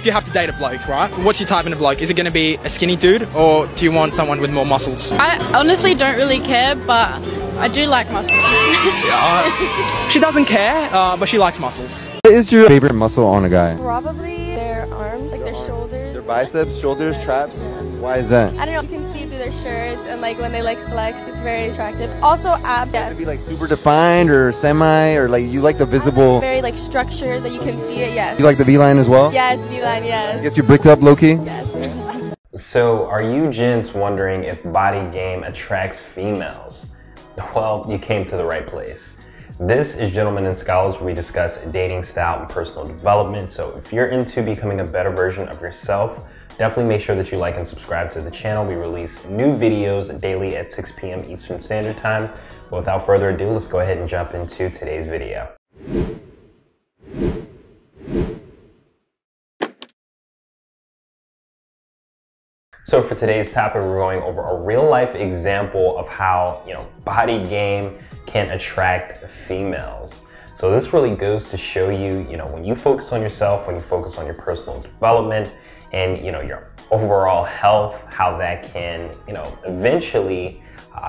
If you have to date a bloke, right? What's your type of bloke? Is it going to be a skinny dude, or do you want someone with more muscles? I honestly don't really care, but I do like muscles. She doesn't care, but she likes muscles. What is your favorite muscle on a guy? Probably their arms, like their shoulders. Their biceps, shoulders, traps? Why is that? I don't know, you can see through their shirts and like when they like flex, it's very attractive. Also abs, yes. To be like super defined or semi, or like you like the visible? Very like structured that you can see it, yes. You like the V-line as well? Yes, V-line, yes. Gets you bricked up low-key? Yes. So are you gents wondering if body game attracts females? Well, you came to the right place. This is Gentlemen and Scholars, where we discuss dating style and personal development. So if you're into becoming a better version of yourself, definitely make sure that you like and subscribe to the channel. We release new videos daily at 6 p.m. Eastern Standard Time. But without further ado, let's go ahead and jump into today's video. So for today's topic, we're going over a real life example of how, body game can attract females. So this really goes to show you, when you focus on yourself, when you focus on your personal development and, your overall health, how that can, eventually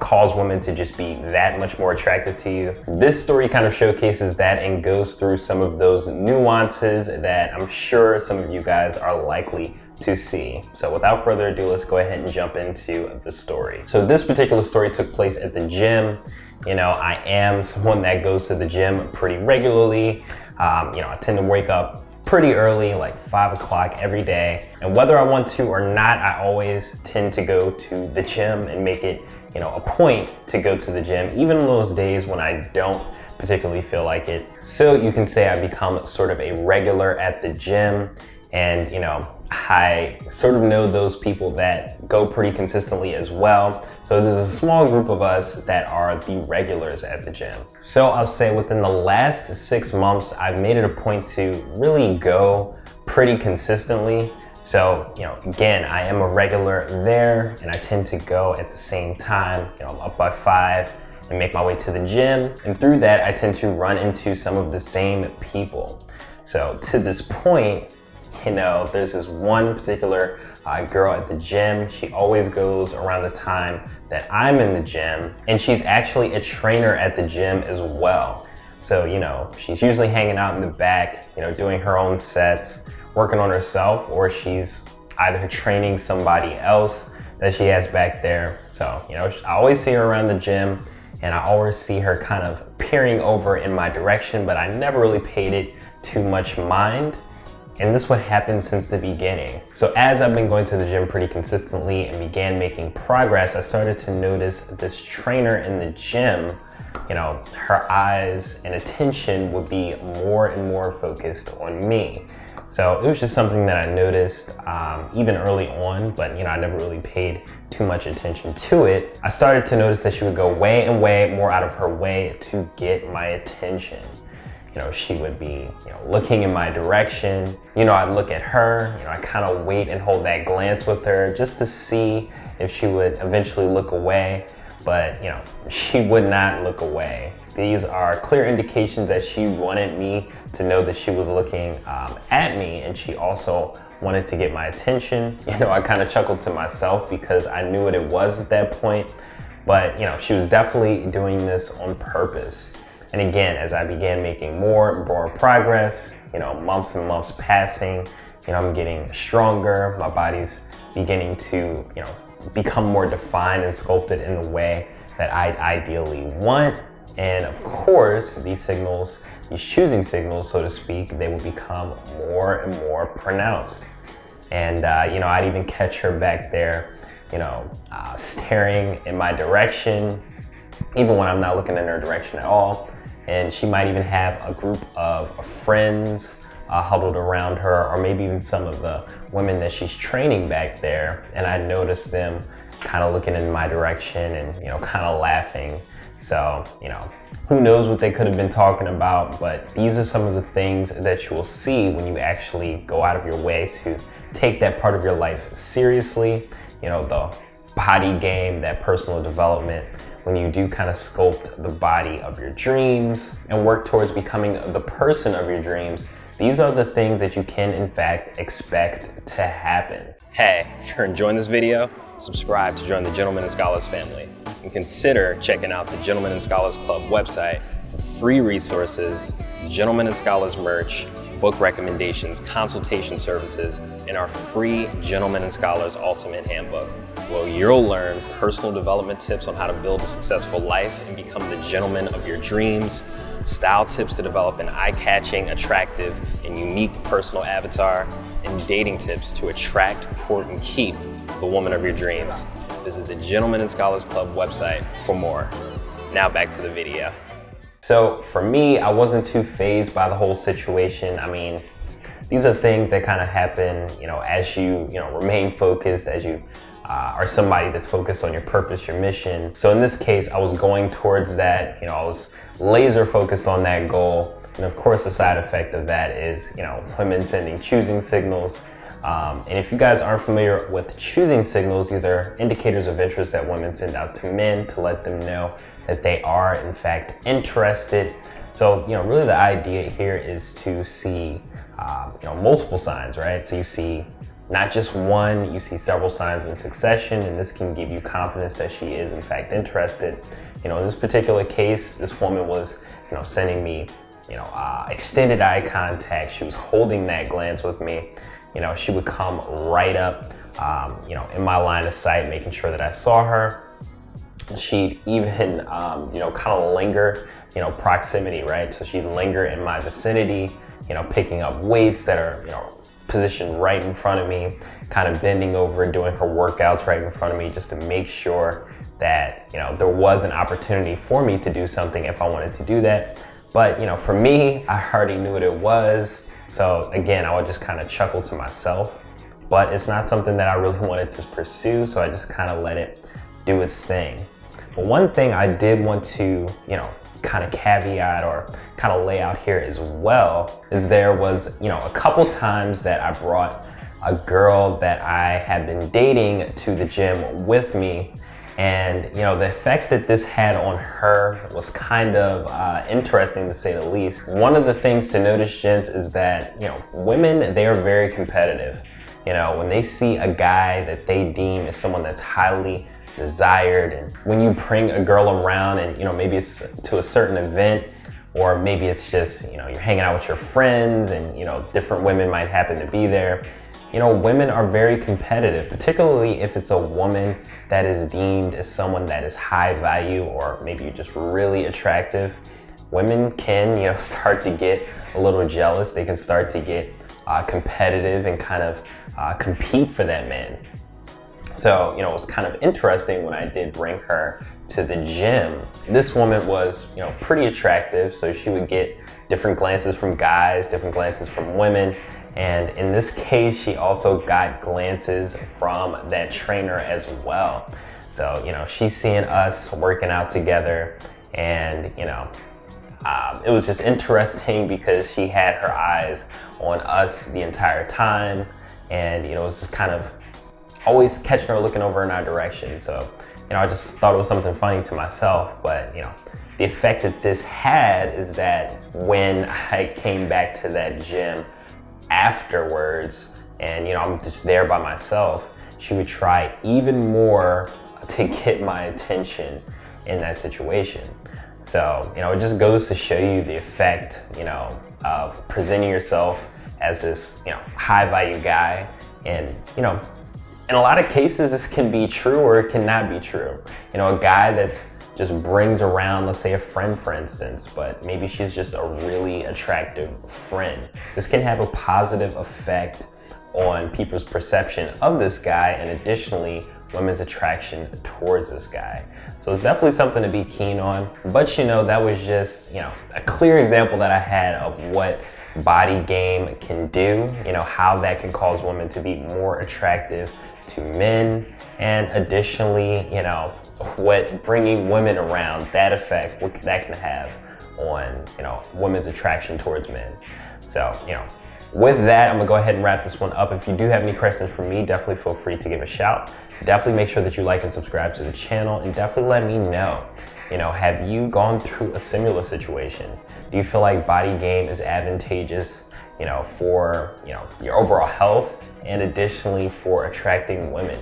cause women to just be that much more attracted to you. This story kind of showcases that and goes through some of those nuances that I'm sure some of you guys are likely to see. So without further ado, let's go ahead and jump into the story. So this particular story took place at the gym. I am someone that goes to the gym pretty regularly. I tend to wake up pretty early, like 5 o'clock every day. And whether I want to or not, I always tend to go to the gym and make it, a point to go to the gym, even on those days when I don't particularly feel like it. So you can say I become sort of a regular at the gym, and I sort of know those people that go pretty consistently as well. So there's a small group of us that are the regulars at the gym. So I'll say within the last 6 months, I've made it a point to really go pretty consistently. So, again, I am a regular there and I tend to go at the same time. I'm up by 5 and make my way to the gym. And through that, I tend to run into some of the same people. So to this point, there's this one particular girl at the gym. She always goes around the time that I'm in the gym, and she's actually a trainer at the gym as well. So, she's usually hanging out in the back, doing her own sets, working on herself, or she's either training somebody else that she has back there. So, I always see her around the gym, and I always see her kind of peering over in my direction, but I never really paid it too much mind. And this would happen since the beginning. So as I've been going to the gym pretty consistently and began making progress, I started to notice this trainer in the gym, her eyes and attention would be more and more focused on me. So it was just something that I noticed even early on, but I never really paid too much attention to it. I started to notice that she would go way and way more out of her way to get my attention. She would be, looking in my direction. I'd look at her, I kind of wait and hold that glance with her just to see if she would eventually look away. But, she would not look away. These are clear indications that she wanted me to know that she was looking at me, and she also wanted to get my attention. I kind of chuckled to myself because I knew what it was at that point. But, she was definitely doing this on purpose. And again, as I began making more and more progress, months and months passing, I'm getting stronger. My body's beginning to, become more defined and sculpted in the way that I'd ideally want. And of course, these signals, these choosing signals, so to speak, they will become more and more pronounced. And, I'd even catch her back there, staring in my direction, even when I'm not looking in her direction at all. And she might even have a group of friends huddled around her, or maybe even some of the women that she's training back there. And I noticed them kind of looking in my direction and, kind of laughing. So, who knows what they could have been talking about, but these are some of the things that you will see when you actually go out of your way to take that part of your life seriously. The body game, that personal development, when you do kind of sculpt the body of your dreams and work towards becoming the person of your dreams, these are the things that you can in fact expect to happen. Hey, if you're enjoying this video, subscribe to join the Gentlemen and Scholars family, and consider checking out the Gentlemen and Scholars Club website for free resources, Gentlemen and Scholars merch, book recommendations, consultation services, and our free Gentlemen and Scholars Ultimate Handbook, where you'll learn personal development tips on how to build a successful life and become the gentleman of your dreams, style tips to develop an eye-catching, attractive, and unique personal avatar, and dating tips to attract, court, and keep the woman of your dreams. Visit the Gentlemen and Scholars Club website for more. Now back to the video. So for me, I wasn't too fazed by the whole situation. I mean, these are things that kind of happen, as you, remain focused, as you are somebody that's focused on your purpose, your mission. So in this case, I was going towards that, I was laser focused on that goal. And of course, the side effect of that is, women sending choosing signals. And if you guys aren't familiar with choosing signals, these are indicators of interest that women send out to men to let them know that they are in fact interested. So, really the idea here is to see, multiple signs, right? So you see not just one, you see several signs in succession, and this can give you confidence that she is in fact interested. In this particular case, this woman was, sending me, extended eye contact. She was holding that glance with me. She would come right up, in my line of sight, making sure that I saw her. She'd even, kind of linger, proximity, right? So she'd linger in my vicinity, picking up weights that are, positioned right in front of me, kind of bending over and doing her workouts right in front of me, just to make sure that, there was an opportunity for me to do something if I wanted to do that. But, for me, I already knew what it was. So again, I would just kind of chuckle to myself, but it's not something that I really wanted to pursue. So I just kind of let it do its thing. But one thing I did want to, kind of caveat or kind of lay out here as well is there was, a couple times that I brought a girl that I had been dating to the gym with me. And, the effect that this had on her was kind of interesting, to say the least. One of the things to notice, gents, is that, women, they are very competitive. When they see a guy that they deem as someone that's highly desired, and when you bring a girl around and, maybe it's to a certain event, or maybe it's just, you're hanging out with your friends and, different women might happen to be there. Women are very competitive, particularly if it's a woman that is deemed as someone that is high value, or maybe just really attractive. Women can, start to get a little jealous. They can start to get competitive and kind of compete for that man. So, it was kind of interesting when I did bring her to the gym. This woman was, pretty attractive. So she would get different glances from guys, different glances from women. And in this case, she also got glances from that trainer as well. So, she's seeing us working out together, and, it was just interesting because she had her eyes on us the entire time. And, it was just kind of always catching her looking over in our direction. So, I just thought it was something funny to myself. But, the effect that this had is that when I came back to that gym afterwards, and I'm just there by myself, she would try even more to get my attention in that situation. So, it just goes to show you the effect, of presenting yourself as this, high value guy. And, in a lot of cases, this can be true or it cannot be true. A guy that's just brings around, let's say, a friend, for instance, but maybe she's just a really attractive friend. This can have a positive effect on people's perception of this guy, and additionally, women's attraction towards this guy. So it's definitely something to be keen on. But that was just, a clear example that I had of what body game can do, how that can cause women to be more attractive to men, and additionally, what bringing women around, that effect, what that can have on, women's attraction towards men. So, with that, I'm gonna go ahead and wrap this one up. If you do have any questions for me, definitely feel free to give a shout. Definitely make sure that you like and subscribe to the channel, and definitely let me know, have you gone through a similar situation? Do you feel like body game is advantageous, for, your overall health, and additionally for attracting women.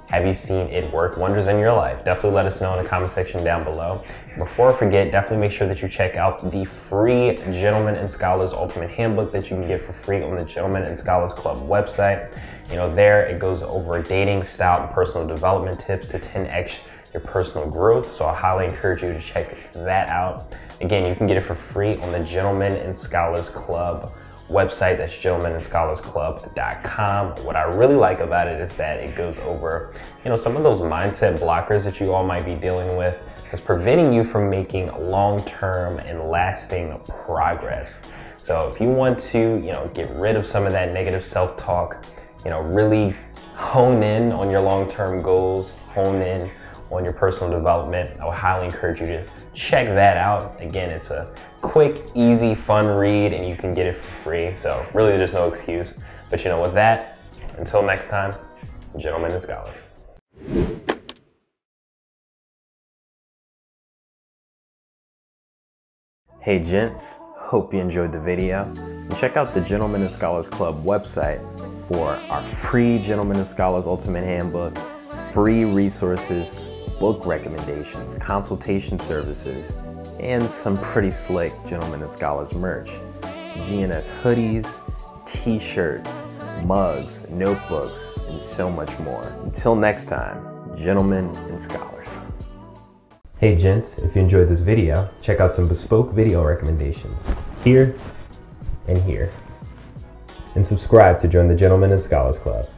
Have you seen it work wonders in your life? Definitely let us know in the comment section down below. Before I forget, definitely make sure that you check out the free Gentlemen and Scholars Ultimate Handbook that you can get for free on the Gentlemen and Scholars Club website. There it goes over dating, style, and personal development tips to 10x your personal growth. So I highly encourage you to check that out. Again, you can get it for free on the Gentlemen and Scholars Club website. That's gentlemenandscholarsclub.com. What I really like about it is that it goes over, some of those mindset blockers that you all might be dealing with that's preventing you from making long-term and lasting progress. So if you want to, get rid of some of that negative self-talk, really hone in on your long-term goals, hone in on your personal development, I would highly encourage you to check that out. Again, it's a quick, easy, fun read, and you can get it for free. So really, there's no excuse. But with that, until next time, Gentlemen and Scholars. Hey gents, hope you enjoyed the video. And check out the Gentlemen and Scholars Club website for our free Gentlemen and Scholars Ultimate Handbook, free resources, book recommendations, consultation services, and some pretty slick Gentlemen and Scholars merch. GNS hoodies, t-shirts, mugs, notebooks, and so much more. Until next time, Gentlemen and Scholars. Hey gents, if you enjoyed this video, check out some bespoke video recommendations here and here. And subscribe to join the Gentlemen and Scholars Club.